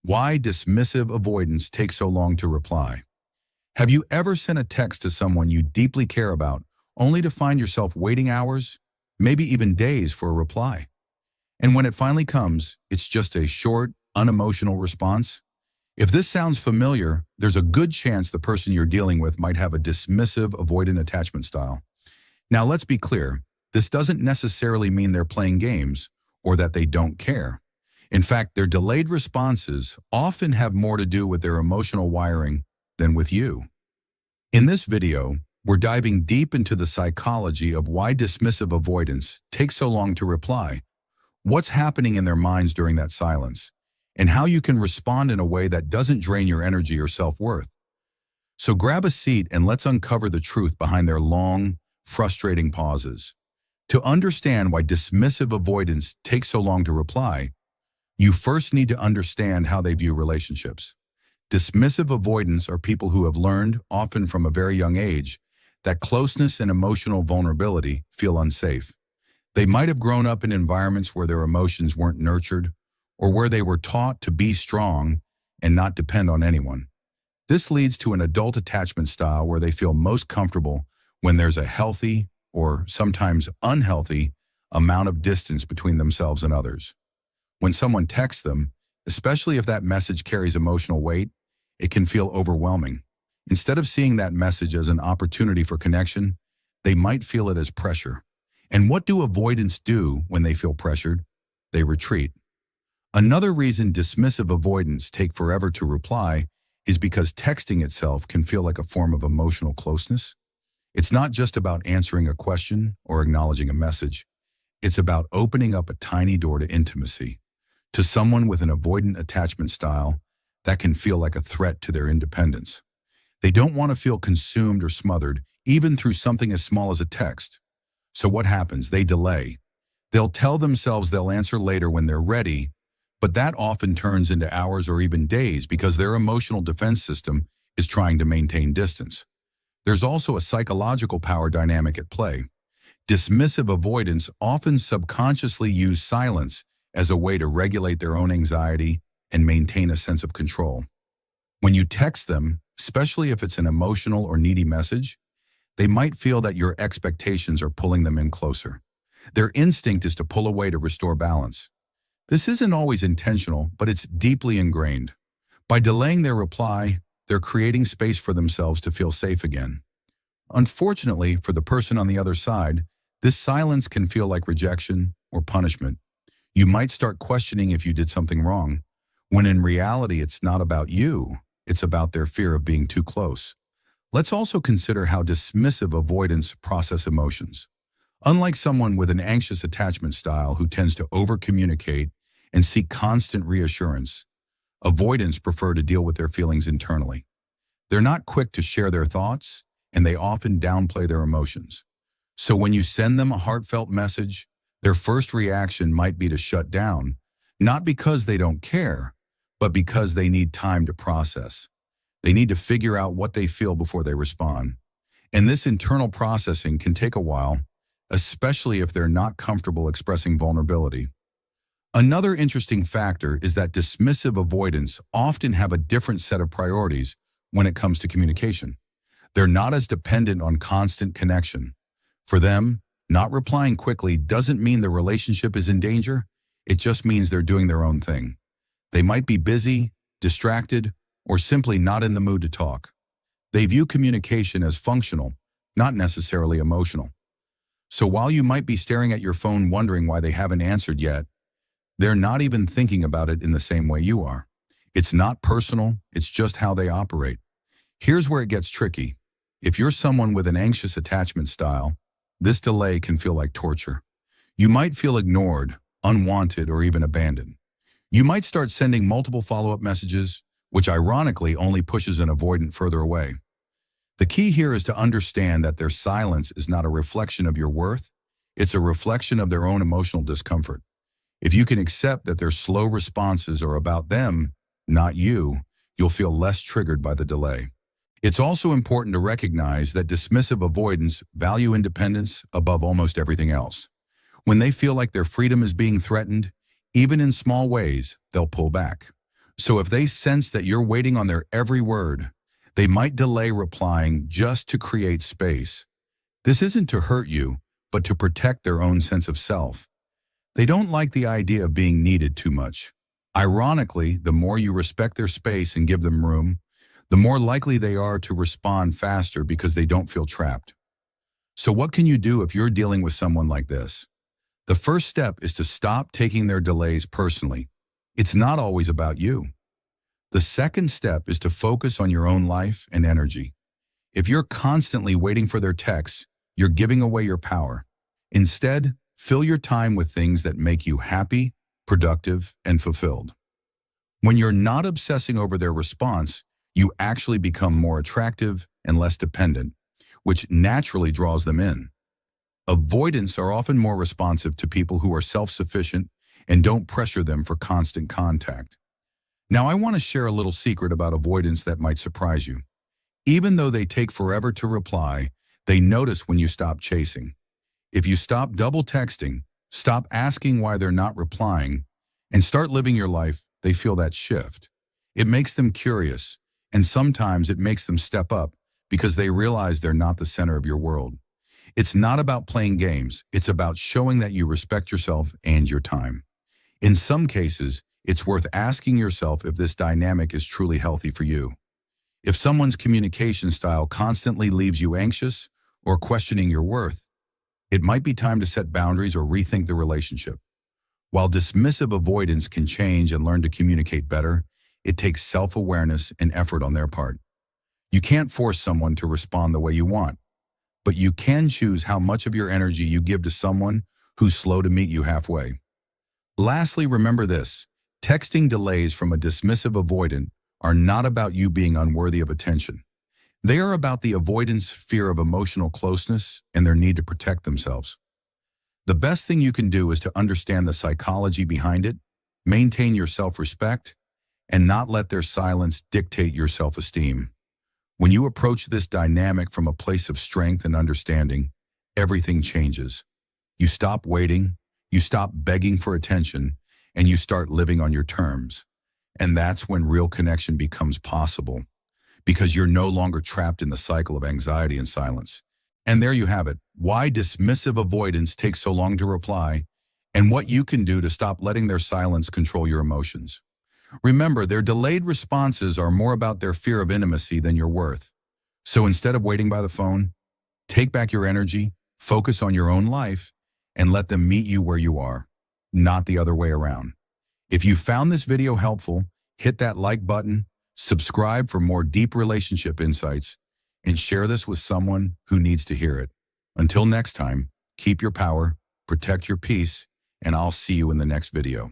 Why dismissive avoidance takes so long to reply. Have you ever sent a text to someone you deeply care about, only to find yourself waiting hours, maybe even days for a reply? And when it finally comes, it's just a short, unemotional response? If this sounds familiar, there's a good chance the person you're dealing with might have a dismissive avoidant attachment style. Now let's be clear, this doesn't necessarily mean they're playing games or that they don't care. In fact, their delayed responses often have more to do with their emotional wiring than with you. In this video, we're diving deep into the psychology of why dismissive avoidance takes so long to reply, what's happening in their minds during that silence, and how you can respond in a way that doesn't drain your energy or self-worth. So grab a seat and let's uncover the truth behind their long, frustrating pauses. To understand why dismissive avoidance takes so long to reply, you first need to understand how they view relationships. Dismissive avoidants are people who have learned, often from a very young age, that closeness and emotional vulnerability feel unsafe. They might have grown up in environments where their emotions weren't nurtured, or where they were taught to be strong and not depend on anyone. This leads to an adult attachment style where they feel most comfortable when there's a healthy, or sometimes unhealthy, amount of distance between themselves and others. When someone texts them, especially if that message carries emotional weight, it can feel overwhelming. Instead of seeing that message as an opportunity for connection, they might feel it as pressure. And what do avoidants do when they feel pressured? They retreat. Another reason dismissive avoidants take forever to reply is because texting itself can feel like a form of emotional closeness. It's not just about answering a question or acknowledging a message. It's about opening up a tiny door to intimacy. To someone with an avoidant attachment style, that can feel like a threat to their independence. They don't want to feel consumed or smothered, even through something as small as a text. So what happens? They delay. They'll tell themselves they'll answer later when they're ready, but that often turns into hours or even days because their emotional defense system is trying to maintain distance. There's also a psychological power dynamic at play. Dismissive avoidants often subconsciously use silence as a way to regulate their own anxiety and maintain a sense of control. When you text them, especially if it's an emotional or needy message, they might feel that your expectations are pulling them in closer. Their instinct is to pull away to restore balance. This isn't always intentional, but it's deeply ingrained. By delaying their reply, they're creating space for themselves to feel safe again. Unfortunately, for the person on the other side, this silence can feel like rejection or punishment. You might start questioning if you did something wrong, when in reality it's not about you, it's about their fear of being too close. Let's also consider how dismissive avoidants process emotions. Unlike someone with an anxious attachment style who tends to over-communicate and seek constant reassurance, avoidants prefer to deal with their feelings internally. They're not quick to share their thoughts, and they often downplay their emotions. So when you send them a heartfelt message, their first reaction might be to shut down, not because they don't care, but because they need time to process. They need to figure out what they feel before they respond. And this internal processing can take a while, especially if they're not comfortable expressing vulnerability. Another interesting factor is that dismissive avoidants often have a different set of priorities when it comes to communication. They're not as dependent on constant connection. For them, not replying quickly doesn't mean the relationship is in danger. It just means they're doing their own thing. They might be busy, distracted, or simply not in the mood to talk. They view communication as functional, not necessarily emotional. So while you might be staring at your phone wondering why they haven't answered yet, they're not even thinking about it in the same way you are. It's not personal, it's just how they operate. Here's where it gets tricky. If you're someone with an anxious attachment style, this delay can feel like torture. You might feel ignored, unwanted, or even abandoned. You might start sending multiple follow-up messages, which ironically only pushes an avoidant further away. The key here is to understand that their silence is not a reflection of your worth, it's a reflection of their own emotional discomfort. If you can accept that their slow responses are about them, not you, you'll feel less triggered by the delay. It's also important to recognize that dismissive avoidants value independence above almost everything else. When they feel like their freedom is being threatened, even in small ways, they'll pull back. So if they sense that you're waiting on their every word, they might delay replying just to create space. This isn't to hurt you, but to protect their own sense of self. They don't like the idea of being needed too much. Ironically, the more you respect their space and give them room, the more likely they are to respond faster because they don't feel trapped. So what can you do if you're dealing with someone like this? The first step is to stop taking their delays personally. It's not always about you. The second step is to focus on your own life and energy. If you're constantly waiting for their texts, you're giving away your power. Instead, fill your time with things that make you happy, productive, and fulfilled. When you're not obsessing over their response, you actually become more attractive and less dependent, which naturally draws them in. Avoidants are often more responsive to people who are self-sufficient and don't pressure them for constant contact. Now, I want to share a little secret about avoidants that might surprise you. Even though they take forever to reply, they notice when you stop chasing. If you stop double texting, stop asking why they're not replying, and start living your life, they feel that shift. It makes them curious, and sometimes it makes them step up because they realize they're not the center of your world. It's not about playing games, it's about showing that you respect yourself and your time. In some cases, it's worth asking yourself if this dynamic is truly healthy for you. If someone's communication style constantly leaves you anxious or questioning your worth, it might be time to set boundaries or rethink the relationship. While dismissive avoidants can change and learn to communicate better, it takes self-awareness and effort on their part. You can't force someone to respond the way you want, but you can choose how much of your energy you give to someone who's slow to meet you halfway. Lastly, remember this: texting delays from a dismissive avoidant are not about you being unworthy of attention. They are about the avoidant's fear of emotional closeness and their need to protect themselves. The best thing you can do is to understand the psychology behind it, maintain your self-respect, and not let their silence dictate your self-esteem. When you approach this dynamic from a place of strength and understanding, everything changes. You stop waiting, you stop begging for attention, and you start living on your terms. And that's when real connection becomes possible, because you're no longer trapped in the cycle of anxiety and silence. And there you have it, why dismissive avoidants take so long to reply, and what you can do to stop letting their silence control your emotions. Remember, their delayed responses are more about their fear of intimacy than your worth. So instead of waiting by the phone, take back your energy, focus on your own life, and let them meet you where you are, not the other way around. If you found this video helpful, hit that like button, subscribe for more deep relationship insights, and share this with someone who needs to hear it. Until next time, keep your power, protect your peace, and I'll see you in the next video.